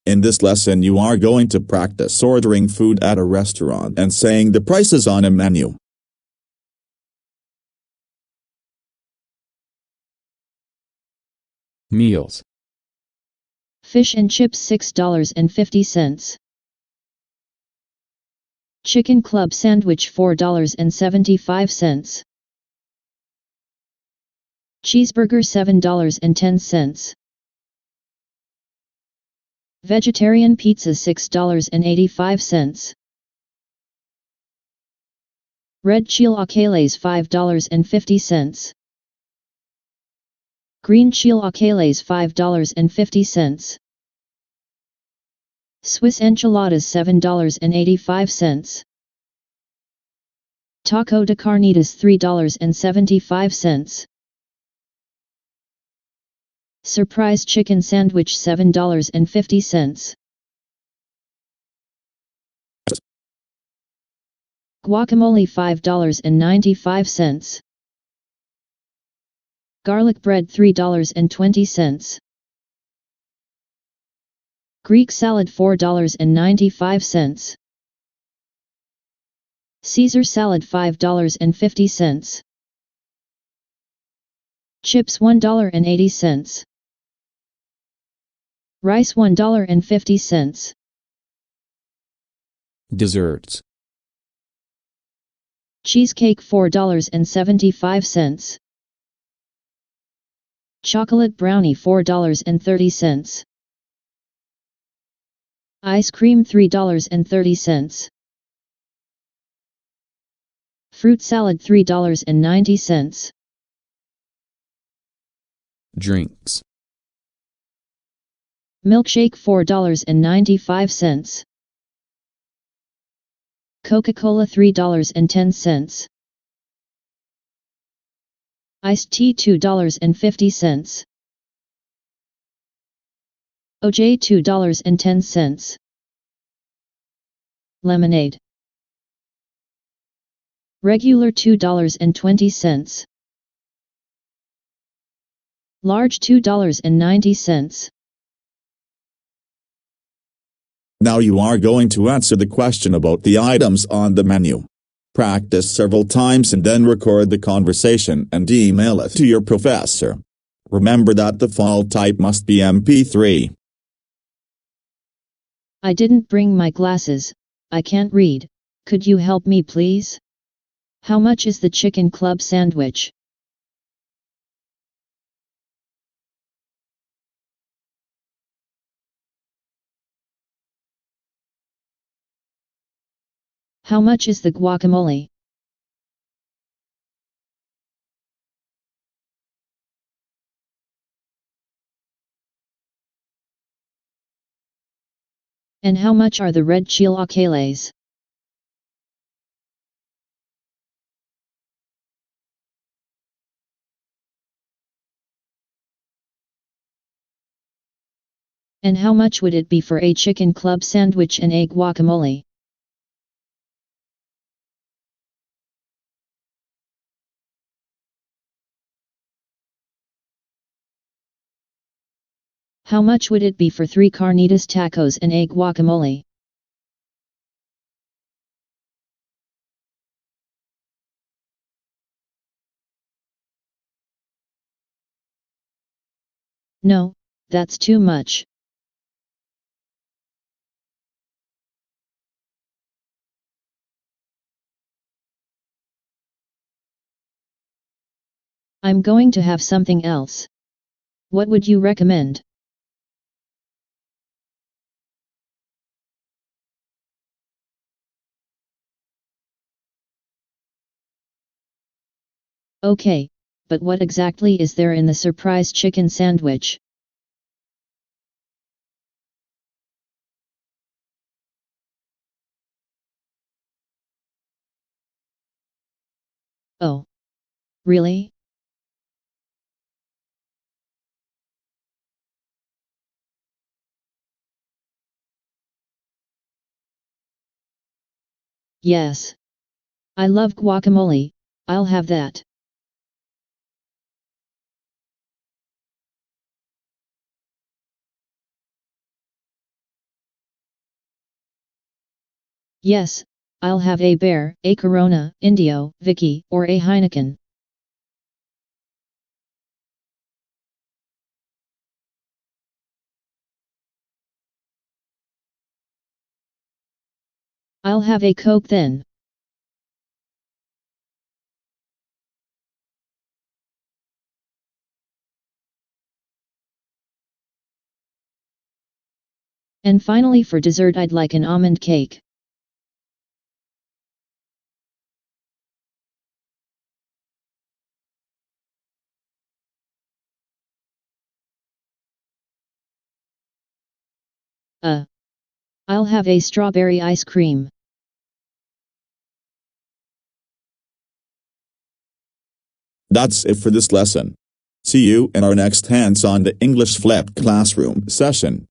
In this lesson you are going to practice ordering food at a restaurant and saying the prices on a menu. Meals. Fish and chips $6.50. Chicken club sandwich $4.75. Cheeseburger $7.10. Vegetarian pizza $6.85. Red chilaquiles $5.50. Green chilaquiles $5.50. Swiss enchiladas $7.85. Taco de carnitas $3.75. Surprise chicken sandwich $7.50. Guacamole $5.95. Garlic bread $3.20. Greek salad $4.95. Caesar salad $5.50. Chips $1.80. Rice $1.50. Desserts. Cheesecake $4.75. Chocolate brownie $4.30. Ice cream $3.30. Fruit salad $3.90. Drinks. Milkshake $4.95. Coca-Cola $3.10. Iced tea $2.50. OJ $2.10. Lemonade. Regular $2.20. Large $2.90. Now you are going to answer the question about the items on the menu. Practice several times and then record the conversation and email it to your professor. Remember that the file type must be MP3. I didn't bring my glasses, I can't read. Could you help me please? How much is the chicken club sandwich? How much is the guacamole? And how much are the red chilaquiles? And how much would it be for a chicken club sandwich and a guacamole? How much would it be for 3 carnitas tacos and a guacamole? No, that's too much. I'm going to have something else. What would you recommend? Okay, but what exactly is there in the surprise chicken sandwich? Oh. Really? Yes. I love guacamole, I'll have that. Yes, I'll have a bear, a Corona, Indio, Vicky, or a Heineken. I'll have a Coke then. And finally for dessert I'd like an almond cake. I'll have a strawberry ice cream. That's it for this lesson. See you in our next Hands on the English Flipped Classroom session.